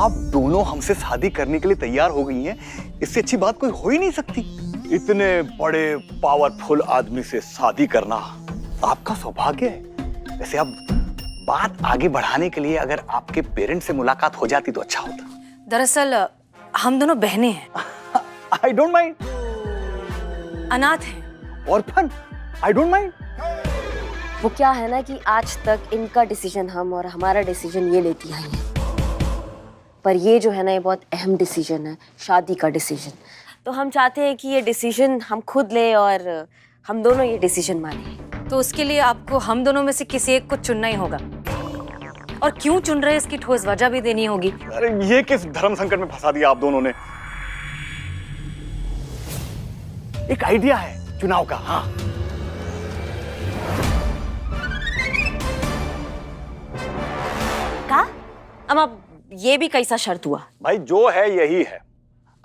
आप दोनों हमसे शादी करने के लिए तैयार हो गई हैं, इससे अच्छी बात कोई हो ही नहीं सकती। इतने बड़े पावरफुल आदमी से शादी करना आपका सौभाग्य है। वैसे अब बात आगे बढ़ाने के लिए अगर आपके पेरेंट्स से मुलाकात हो जाती तो अच्छा होता। दरअसल हम दोनों बहनें हैं। I don't mind. अनाथ हैं। Orphan, I don't mind. वो क्या है ना कि आज तक इनका डिसीजन हम और हमारा डिसीजन ये लेती आई है, पर ये जो है ना ये बहुत अहम डिसीजन है, शादी का डिसीजन। तो हम चाहते हैं कि ये डिसीजन हम खुद ले और हम दोनों ये डिसीजन माने। तो उसके लिए आपको हम दोनों में से किसी एक को चुनना ही होगा, और क्यों चुन रहे हैं इसकी ठोस वजह भी देनी होगी। अरे ये किस धर्म संकट में फंसा दिया आप दोनों ने। एक आइडिया है चुनाव का। हाँ, का अब ये भी कैसा शर्त हुआ? भाई जो है यही है।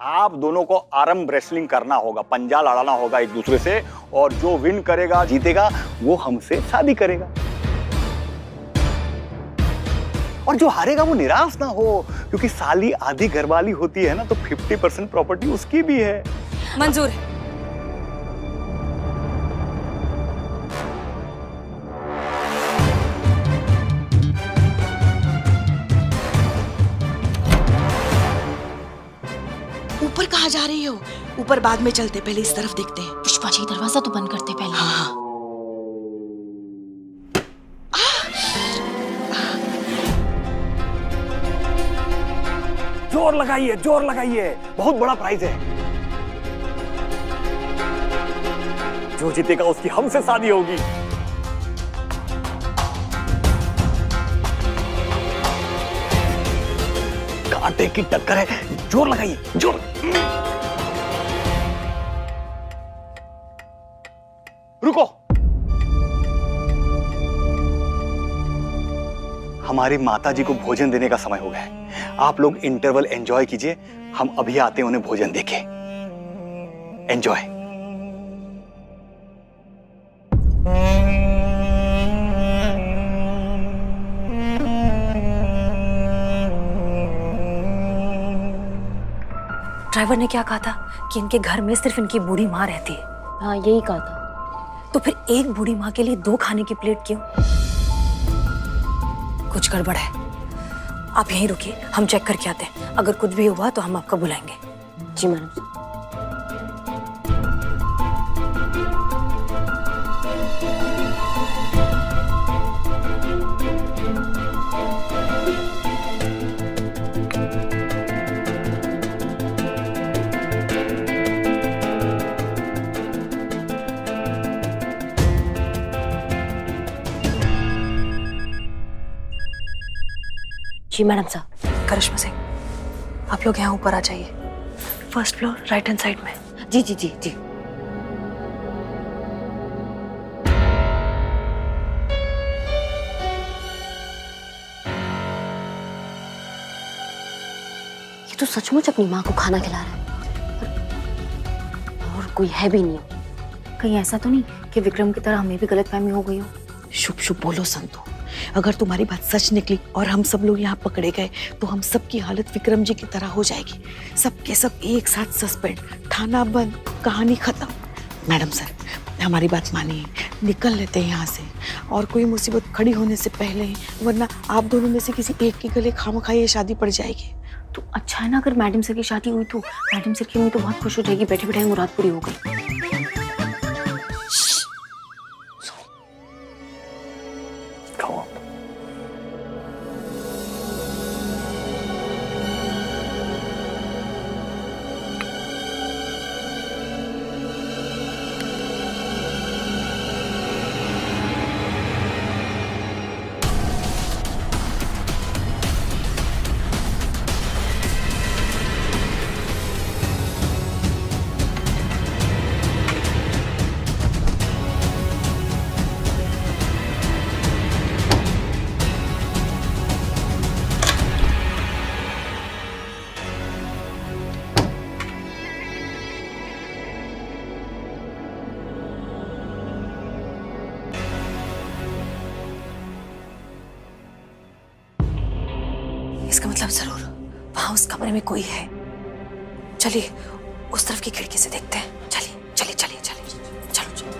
आप दोनों को आर्म रेसलिंग करना होगा, पंजा लड़ाना होगा एक दूसरे से, और जो विन करेगा जीतेगा वो हमसे शादी करेगा, और जो हारेगा वो निराश ना हो, क्योंकि साली आधी घरवाली होती है ना, तो 50% प्रॉपर्टी उसकी भी है। मंजूर है। ऊपर कहाँ जा रही हो? ऊपर बाद में चलते, पहले इस तरफ देखते हैं। पुष्पा जी दरवाजा तो बंद करते पहले। हाँ। जोर लगाइए, जोर लगाइए, बहुत बड़ा प्राइज है। जो जीतेगा उसकी हमसे शादी होगी। कांटे की टक्कर है, जोर लगाइए, जोर। रुको, हमारी माता जी को भोजन देने का समय हो गया है। आप लोग इंटरवल एंजॉय कीजिए, हम अभी आते हैं उन्हें भोजन देके। एंजॉय। ड्राइवर ने क्या कहा था कि इनके घर में सिर्फ इनकी बूढ़ी माँ रहती है। हाँ यही कहा था। तो फिर एक बूढ़ी माँ के लिए 2 खाने की प्लेट क्यों? कुछ गड़बड़ है। आप यहीं रुकिए, हम चेक करके आते हैं। अगर कुछ भी हुआ तो हम आपको बुलाएंगे। जी मैडम। जी मैडम साहब। करिश्मा सिंह, आप लोग यहाँ ऊपर आ जाइए, 1st floor right hand side में। जी जी जी जी। ये तो सचमुच अपनी माँ को खाना खिला रहा है, और कोई है भी नहीं। कहीं ऐसा तो नहीं कि विक्रम की तरह हमें भी गलतफहमी हो गई हो? शुभ शुभ बोलो संतु। अगर तुम्हारी बात सच निकली और हम सब लोग यहाँ पकड़े गए तो हम सब की हालत विक्रम जी की तरह हो जाएगी। सब के सब एक साथ सस्पेंड, थाना बंद, कहानी खत्म। मैडम सर, हमारी बात मानिए, निकल लेते हैं यहाँ से, और कोई मुसीबत खड़ी होने से पहले, वरना आप दोनों में से किसी एक के गले खामखा ये शादी पड़ जाएगी। तो अच्छा है ना, अगर मैडम सर की शादी हुई तो मैडम सर की मम्मी तो बहुत खुश हो जाएगी। बैठे बैठे मुराद पूरी हो गई। इसका मतलब जरूर वहां उस कमरे में कोई है। चलिए उस तरफ की खिड़की से देखते हैं। चलिए चलिए चलिए चलिए चलो चलो।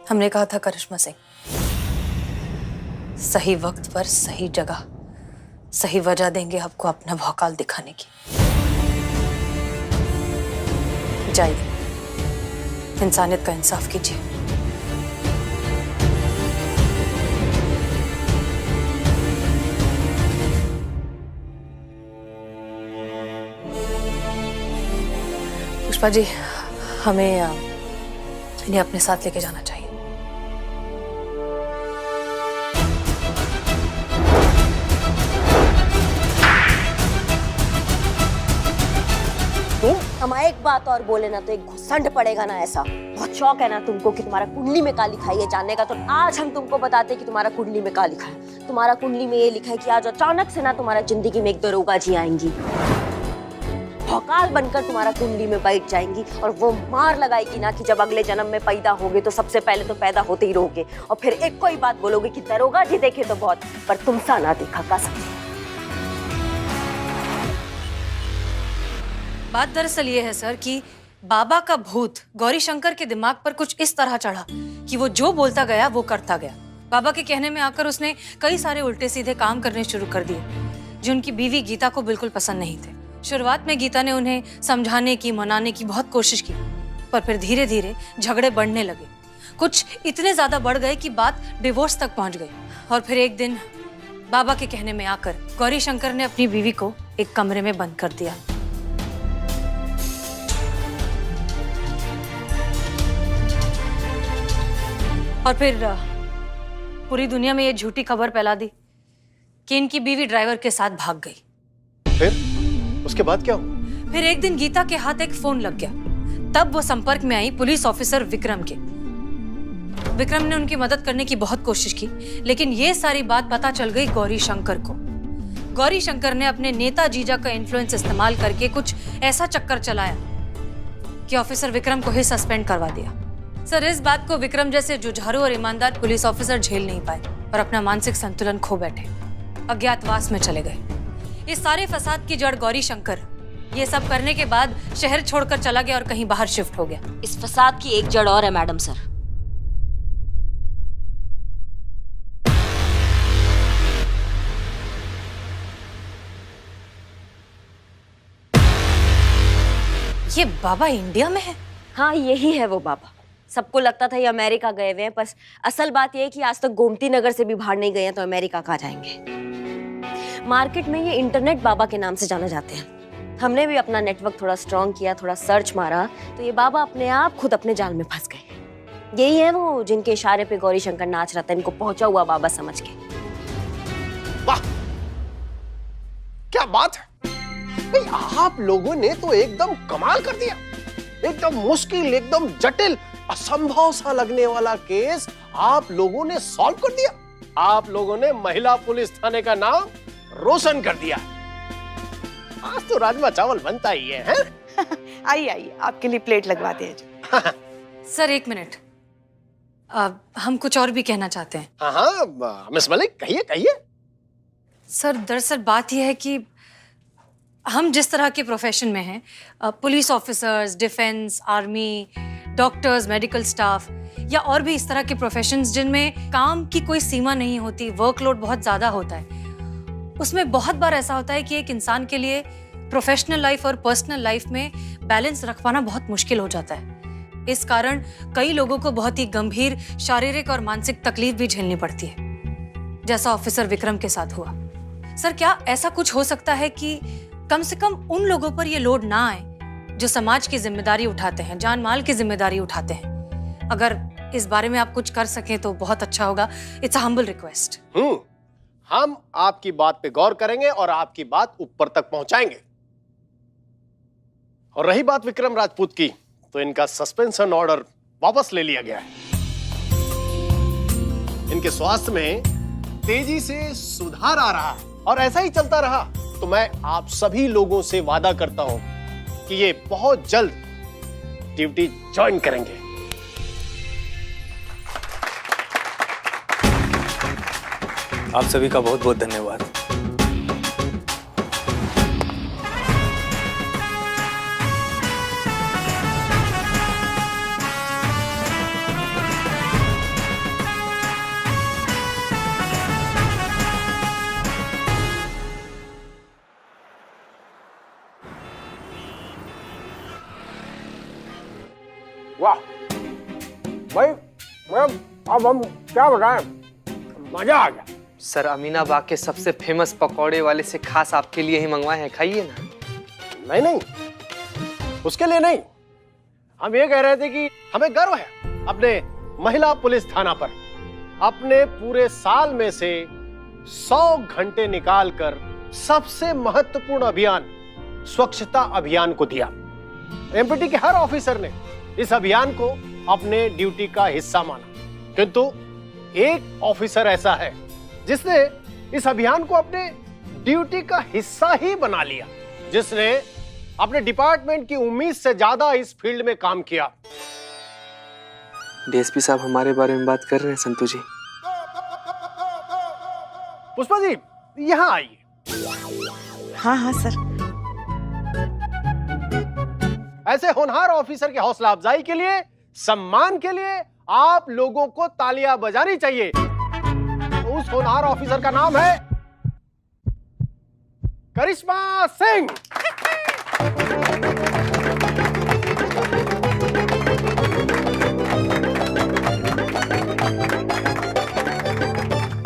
हमने कहा था करिश्मा सिंह, सही वक्त पर सही जगह सही वजह देंगे आपको अपना भौकाल दिखाने की। जाइए, इंसानियत का इंसाफ कीजिए। पुष्पा जी, हमें इन्हें अपने साथ लेके जाना चाहिए। हम एक बात और बोले ना तो एक घुसंड पड़ेगा ना। ऐसा बहुत शौक है ना तुमको कि तुम्हारा कुंडली में क्या लिखा है ये जानने का, तो आज हम तुमको बताते कि तुम्हारा कुंडली में क्या लिखा है। तुम्हारा कुंडली में ये लिखा है कि आज अचानक से ना तुम्हारा जिंदगी में एक दरोगा जी आएंगी, भौकाल बनकर तुम्हारा कुंडली में बैठ जाएंगी और वो मार लगाएगी ना कि जब अगले जन्म में पैदा होगे तो सबसे पहले तो पैदा होते ही रहोगे, और फिर एक कोई बात बोलोगे कि दरोगा जी देखे तो बहुत, पर तुमसा ना देखा का समझे। बात दरअसल ये है सर कि बाबा का भूत गौरी शंकर के दिमाग पर कुछ इस तरह चढ़ा कि वो जो बोलता गया वो करता गया। बाबा के कहने में आकर उसने कई सारे उल्टे सीधे काम करने शुरू कर दिए जो उनकी बीवी गीता को बिल्कुल पसंद नहीं थे। शुरुआत में गीता ने उन्हें समझाने की, मनाने की बहुत कोशिश की, पर फिर धीरे धीरे झगड़े बढ़ने लगे। कुछ इतने ज्यादा बढ़ गए कि बात डिवोर्स तक पहुंच गई। और फिर एक दिन बाबा के कहने में आकर गौरी शंकर ने अपनी बीवी को एक कमरे में बंद कर दिया। और फिर पूरी दुनिया में ये झूठी खबर फैला दी कि इनकी बीवी ड्राइवर के साथ भाग गई। फिर उसके बाद क्या हुआ? फिर एक दिन गीता के हाथ एक फोन लग गया। तब वो संपर्क में आई पुलिस ऑफिसर विक्रम के। विक्रम ने उनकी मदद करने की बहुत कोशिश की, लेकिन ये सारी बात पता चल गई गौरी शंकर को। गौरी शंकर ने अपने नेता जीजा का इन्फ्लुएंस इस्तेमाल करके कुछ ऐसा चक्कर चलाया कि ऑफिसर विक्रम को ही सस्पेंड करवा दिया। सर, इस बात को विक्रम जैसे जुझारू और ईमानदार पुलिस ऑफिसर झेल नहीं पाए और अपना मानसिक संतुलन खो बैठे, अज्ञातवास में चले गए। इस सारे फसाद की जड़ गौरी शंकर ये सब करने के बाद शहर छोड़कर चला गया और कहीं बाहर शिफ्ट हो गया। इस फसाद की एक जड़ और है मैडम सर। ये बाबा इंडिया में है? हाँ, यही है वो बाबा। सबको लगता था ये अमेरिका गए हुए हैं, पर असल बात ये है कि आज तक गोमती नगर से भी बाहर नहीं गए हैं, तो अमेरिका कहाँ जाएंगे। मार्केट में ये इंटरनेट बाबा के नाम से जाना जाते हैं। हमने भी अपना नेटवर्क थोड़ा स्ट्रॉन्ग किया, थोड़ा सर्च मारा, तो ये बाबा अपने आप खुद अपने जाल में फंस गए। यही है वो जिनके इशारे पे गौरी शंकर नाच रहा था, इनको पहुंचा हुआ बाबा समझ के। वाह, क्या बात है भाई, आप लोगों ने तो एकदम कमाल कर दिया। एकदम मुश्किल, एकदम जटिल, असंभव सा लगने वाला केस आप लोगों ने सॉल्व कर दिया। आप लोगों ने महिला पुलिस थाने का नाम रोशन कर दिया। आज तो राजमा चावल बनता ही है, हैं? आइए आइए, आपके लिए प्लेट लगवा दें। सर एक मिनट, हम कुछ और भी कहना चाहते हैं। हाँ हाँ मिस मलिक, कहिए कहिए। सर दरअसल बात यह है कि हम जिस तरह के प्रोफेशन में हैं, police officers, defence, army, doctors, medical staff या और भी इस तरह के प्रोफेशंस जिनमें काम की कोई सीमा नहीं होती, वर्कलोड बहुत ज़्यादा होता है, उसमें बहुत बार ऐसा होता है कि एक इंसान के लिए प्रोफेशनल लाइफ और पर्सनल लाइफ में बैलेंस रख पाना बहुत मुश्किल हो जाता है। इस कारण कई लोगों को बहुत ही गंभीर शारीरिक और मानसिक तकलीफ भी झेलनी पड़ती है, जैसा ऑफिसर विक्रम के साथ हुआ। सर, क्या ऐसा कुछ हो सकता है कि कम से कम उन लोगों पर ये लोड ना आए जो समाज की जिम्मेदारी उठाते हैं, जान माल की जिम्मेदारी उठाते हैं? अगर इस बारे में आप कुछ कर सकें तो बहुत अच्छा होगा। It's a humble request. हम आपकी बात पे गौर करेंगे और आपकी बात ऊपर तक पहुंचाएंगे। और रही बात विक्रम राजपूत की, तो इनका सस्पेंशन ऑर्डर वापस ले लिया गया है। इनके स्वास्थ्य में तेजी से सुधार आ रहा है और ऐसा ही चलता रहा तो मैं आप सभी लोगों से वादा करता हूं कि ये बहुत जल्द ड्यूटी ज्वाइन करेंगे। आप सभी का बहुत बहुत धन्यवाद। वाह भाई, अब हम क्या बताएं, मजा आ गया। सर, अमीनाबाग के सबसे फेमस पकौड़े वाले से खास आपके लिए ही मंगवाए हैं, खाइए ना। नहीं नहीं, उसके लिए नहीं, हम ये कह रहे थे कि हमें गर्व है अपने महिला पुलिस थाना पर। अपने पूरे साल में से 100 घंटे निकालकर सबसे महत्वपूर्ण अभियान स्वच्छता अभियान को दिया। एमपीटी के हर ऑफिसर ने इस अभियान को अपने ड्यूटी का हिस्सा माना, किंतु एक ऑफिसर ऐसा है जिसने इस अभियान को अपने ड्यूटी का हिस्सा ही बना लिया, जिसने अपने डिपार्टमेंट की उम्मीद से ज्यादा इस फील्ड में काम किया। डीएसपी साहब हमारे बारे में बात कर रहे हैं संतू जी। पुष्पा जी, यहाँ आइए। हाँ हाँ सर। ऐसे होनहार ऑफिसर के हौसला अफजाई के लिए, सम्मान के लिए आप लोगों को तालियां बजानी चाहिए। तो उस होनहार ऑफिसर का नाम है करिश्मा सिंह।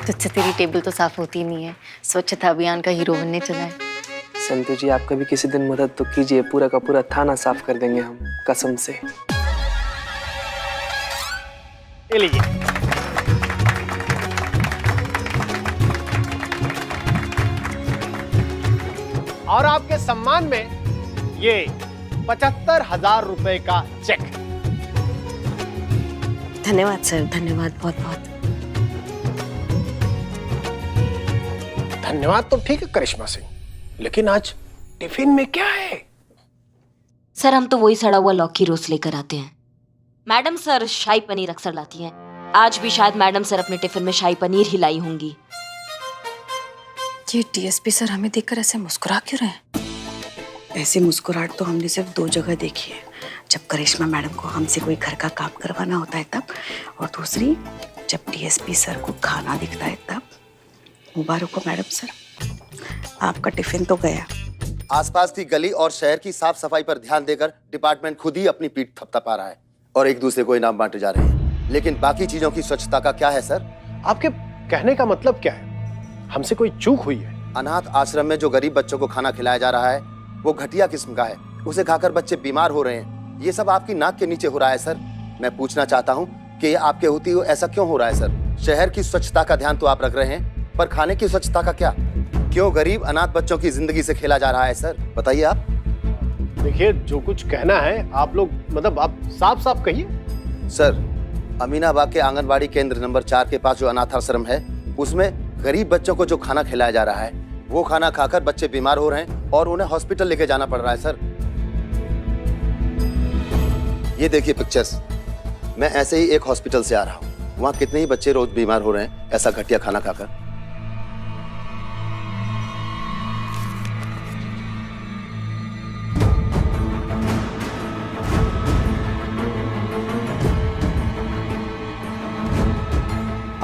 तुझसे तेरी टेबल तो साफ होती नहीं है, स्वच्छता अभियान का हीरो बनने चला है। संतू जी, आप कभी किसी दिन मदद तो कीजिए, पूरा का पूरा थाना साफ कर देंगे हम, कसम से। ये लीजिए। और आपके सम्मान में ये 75,000 रुपए का चेक। धन्यवाद सर, धन्यवाद बहुत बहुत। धन्यवाद तो ठीक है करिश्मा सिंह, लेकिन आज टिफिन में क्या है? सर, हम तो वही सड़ा हुआ लौकी रोज लेकर आते हैं। मैडम सर शाही पनीर अक्सर लाती हैं। आज भी शायद मैडम सर अपने टिफिन में शाही पनीर ही लाई होंगी। ये डीएसपी सर हमें देखकर ऐसे मुस्कुरा क्यों रहे हैं? ऐसी मुस्कुराहट तो हमने सिर्फ 2 जगह देखी है, जब करिश्मा मैडम को हमसे कोई घर का काम करवाना होता है तब, और दूसरी जब डीएसपी सर को खाना दिखता है तब। मुबारक हो मैडम सर, आपका टिफिन तो गया। आसपास की गली और शहर की साफ सफाई पर ध्यान देकर डिपार्टमेंट खुद ही अपनी पीठ थपथपा रहा है और एक दूसरे को इनाम बांटे जा रहे हैं, लेकिन बाकी चीजों की स्वच्छता का क्या है सर? आपके कहने का मतलब क्या है? हमसे कोई चूक हुई है? अनाथ आश्रम में जो गरीब बच्चों को खाना खिलाया जा रहा है वो घटिया किस्म का है, उसे खाकर बच्चे बीमार हो रहे हैं। ये सब आपकी नाक के नीचे हो रहा है सर। मैं पूछना चाहता हूँ कि ये आपके होती हुए ऐसा क्यों हो रहा है सर? शहर की स्वच्छता का ध्यान तो आप रख रहे हैं, पर खाने की स्वच्छता का क्या? क्यों गरीब अनाथ बच्चों की जिंदगी से खेला जा रहा है सर? बताइए आप। देखिए, जो कुछ कहना है आप लोग मतलब आप साफ साफ कहिए। सर, अमीनाबाग के आंगनबाड़ी केंद्र नंबर 4 के पास जो अनाथ आश्रम है, उसमें गरीब बच्चों को जो खाना खिलाया जा रहा है, वो खाना खाकर बच्चे बीमार हो रहे हैं और उन्हें हॉस्पिटल लेके जाना पड़ रहा है सर। ये देखिए पिक्चर्स, मैं ऐसे ही एक हॉस्पिटल से आ रहा हूँ। वहाँ कितने ही बच्चे रोज बीमार हो रहे हैं ऐसा घटिया खाना खाकर।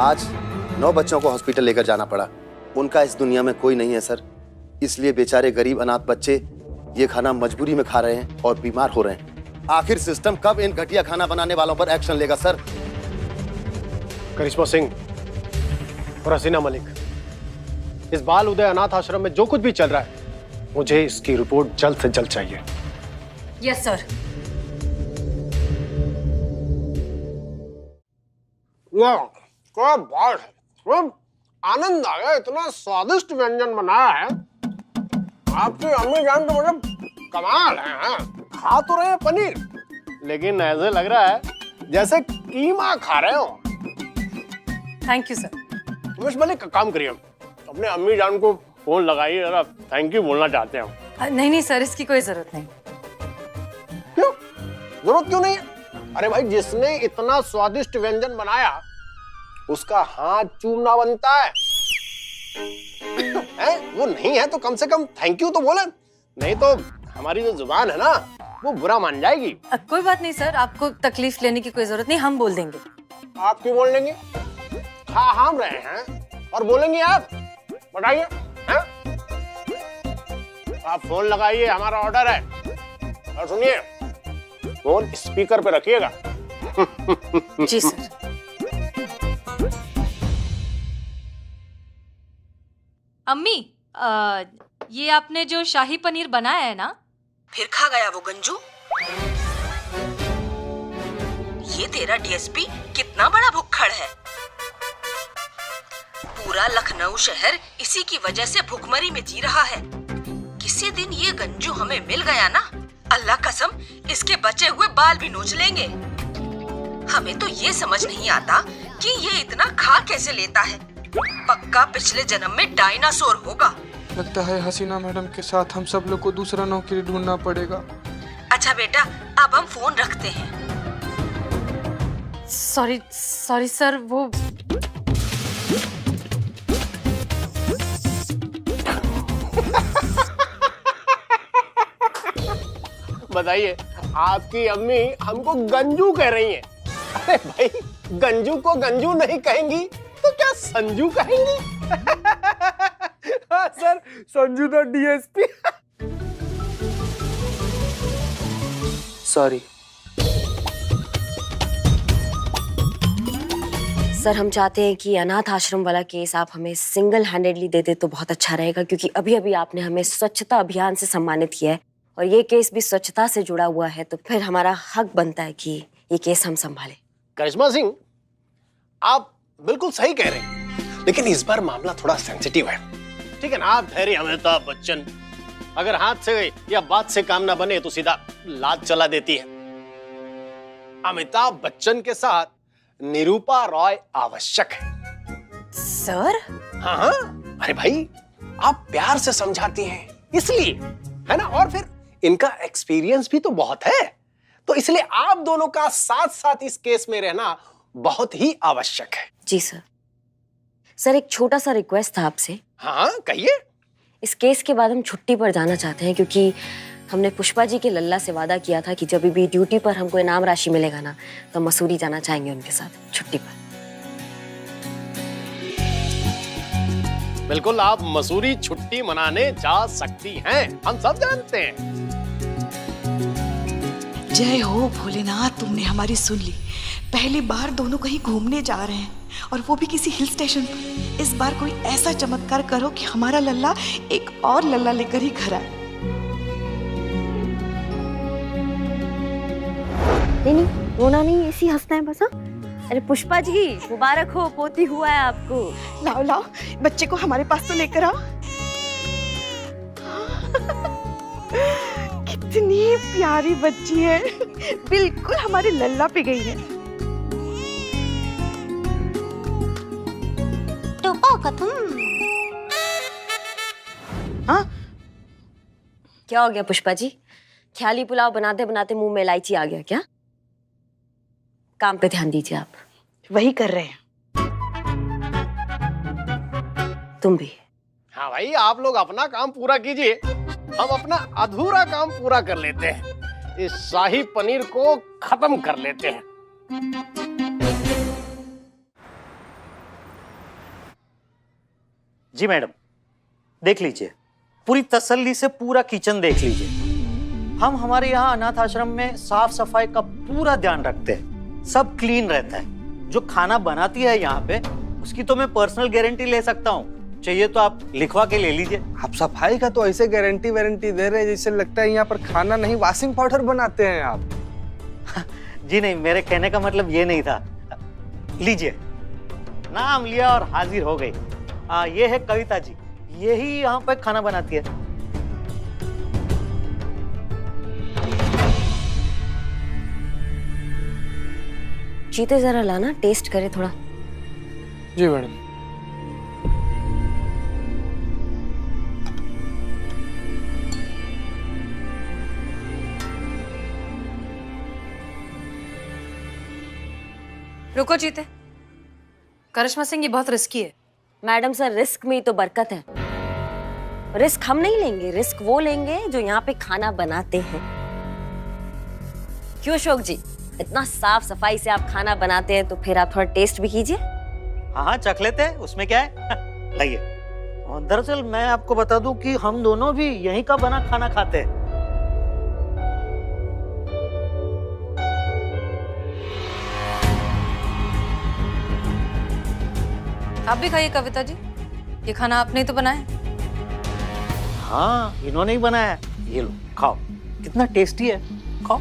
आज 9 बच्चों को हॉस्पिटल लेकर जाना पड़ा उनका इस दुनिया में कोई नहीं है सर, इसलिए बेचारे गरीब अनाथ बच्चे ये खाना मजबूरी में खा रहे हैं और बीमार हो रहे हैं। आखिर सिस्टम कब इन घटिया खाना बनाने वालों पर एक्शन लेगा सर? करिश्मा सिंह और हसीना मलिक, इस बाल उदय अनाथ आश्रम में जो कुछ भी चल रहा है, मुझे इसकी रिपोर्ट जल्द से जल्द चाहिए। Yes sir. वाह, क्या बात है, खूब आनंद आ गया। इतना स्वादिष्ट व्यंजन बनाया है आपकी अम्मी जान, तो मतलब कमाल है। हाँ? खा तो रहे हैं पनीर, लेकिन ऐसे लग रहा है जैसे कीमा खा रहे हो। Thank you sir. Umesh Malik, काम करिए, अपने अम्मी जान को फोन लगाइए, जरा थैंक यू बोलना चाहते हैं। नहीं सर, इसकी कोई जरूरत नहीं। क्यों जरूरत क्यों नहीं है? अरे भाई, जिसने इतना स्वादिष्ट व्यंजन बनाया उसका हाथ चूमना बनता है। वो नहीं है तो कम से कम थैंक यू तो बोले, नहीं तो हमारी जो जुबान है ना वो बुरा मान जाएगी। कोई बात नहीं सर, आपको तकलीफ लेने की कोई जरूरत नहीं, हम बोल देंगे। आप क्यों बोल देंगे? खा हम रहे हैं और बोलेंगे आप? बताइए। आप फोन लगाइए, हमारा ऑर्डर है। और सुनिए, फोन स्पीकर पे रखिएगा। जी सर। अम्मी, ये आपने जो शाही पनीर बनाया है ना, फिर खा गया वो गंजू। ये तेरा डीएसपी कितना बड़ा भुक्खड़ है। पूरा लखनऊ शहर इसी की वजह से भुखमरी में जी रहा है। किसी दिन ये गंजू हमें मिल गया ना, अल्लाह कसम इसके बचे हुए बाल भी नोच लेंगे। हमें तो ये समझ नहीं आता कि ये इतना खा कैसे लेता है। पक्का पिछले जन्म में डायनासोर होगा। लगता है हसीना मैडम के साथ हम सब लोग को दूसरा नौकरी ढूंढना पड़ेगा। अच्छा बेटा, अब हम फोन रखते हैं। सॉरी सर, वो बताइए, आपकी अम्मी हमको गंजू कह रही हैं। अरे भाई, गंजू को गंजू नहीं कहेंगी तो क्या संजू कहेंगी? हाँ sir, Sanju the DSP. Sorry sir, हम चाहते हैं कि अनाथ आश्रम वाला केस आप हमें सिंगल हैंडेडली दे दे तो बहुत अच्छा रहेगा, क्योंकि अभी अभी आपने हमें स्वच्छता अभियान से सम्मानित किया है और ये केस भी स्वच्छता से जुड़ा हुआ है, तो फिर हमारा हक बनता है कि ये केस हम संभालें। करिश्मा सिंह, आप बिल्कुल सही कह रहे हैं, लेकिन इस बार मामला थोड़ा सेंसिटिव है। ठीक है ना? आप ठहरे अमिताभ बच्चन, अगर हाथ से या बात से काम ना बने तो सीधा लात चला देती है। अमिताभ बच्चन के साथ निरूपा रॉय आवश्यक है। सर? हाँ, अरे भाई, आप प्यार से समझाती हैं इसलिए, है ना? और फिर इनका एक्सपीरियंस भी तो बहुत है, तो इसलिए आप दोनों का साथ साथ इस केस में रहना बहुत ही आवश्यक है। जी सर। सर, एक छोटा सा रिक्वेस्ट था आपसे। हाँ, कहिए। इस केस के बाद हम छुट्टी पर जाना चाहते हैं, क्योंकि हमने पुष्पा जी के लल्ला से वादा किया था कि जब भी ड्यूटी पर हमको इनाम राशि मिलेगा ना, तो मसूरी जाना चाहेंगे उनके साथ छुट्टी पर। बिल्कुल, आप मसूरी छुट्टी मनाने जा सकती हैं, हम सब जानते हैं। जय हो भोलेनाथ, तुमने हमारी सुन ली। पहली बार दोनों कहीं घूमने जा रहे हैं, और वो भी किसी हिल स्टेशन पर। इस बार कोई ऐसा चमत्कार करो कि हमारा लल्ला एक और लल्ला लेकर ही घर आए। नहीं, रोना नहीं, ऐसी हंसना है बस। हाँ, अरे पुष्पा जी, मुबारक हो, पोती हुआ है आपको। लाओ लाओ, बच्चे को हमारे पास तो लेकर आओ। कितनी प्यारी बच्ची है, बिल्कुल हमारे लल्ला पे गई है। हाँ, क्या हो गया पुष्पा जी? ख्याली पुलाव बनाते बनाते मुंह में इलायची आ गया क्या? काम पे ध्यान दीजिए आप। वही कर रहे हैं। तुम भी। हाँ भाई, आप लोग अपना काम पूरा कीजिए, हम अपना अधूरा काम पूरा कर लेते हैं। इस शाही पनीर को खत्म कर लेते हैं। जी मैडम, देख लीजिए, पूरी तसल्ली से पूरा किचन देख लीजिए। हम हमारे यहाँ अनाथ आश्रम में साफ सफाई का पूरा ध्यान रखते हैं, सब क्लीन रहता है। जो खाना बनाती है यहाँ पे, उसकी तो मैं पर्सनल गारंटी ले सकता हूँ, चाहिए तो आप लिखवा के ले लीजिए। आप सफाई का तो ऐसे गारंटी वारंटी दे रहे हैं जैसे लगता है यहाँ पर खाना नहीं वॉशिंग पाउडर बनाते हैं आप। जी नहीं, मेरे कहने का मतलब ये नहीं था। लीजिए, नाम लिया और हाजिर हो गई। ये है कविता जी, यही यहाँ पे खाना बनाती है। जीते जरा लाना, टेस्ट करे थोड़ा। जी मैडम। रुको जीते, करिश्मा सिंह ये बहुत रिस्की है। मैडम सर, रिस्क में ही तो बरकत है। रिस्क हम नहीं लेंगे, रिस्क वो लेंगे जो यहाँ पे खाना बनाते हैं। क्यों अशोक जी, इतना साफ सफाई से आप खाना बनाते हैं तो फिर आप थोड़ा टेस्ट भी कीजिए। हाँ हाँ, चख लेते हैं, उसमें क्या है। लाइए। और दरअसल मैं आपको बता दूं कि हम दोनों भी यहीं का बना खाना खाते हैं। आप भी खाइए कविता जी, ये खाना आपने ही तो बनाया। हाँ, इन्होंने ही बनाया है। ये लो, खाओ, कितना टेस्टी है, खाओ।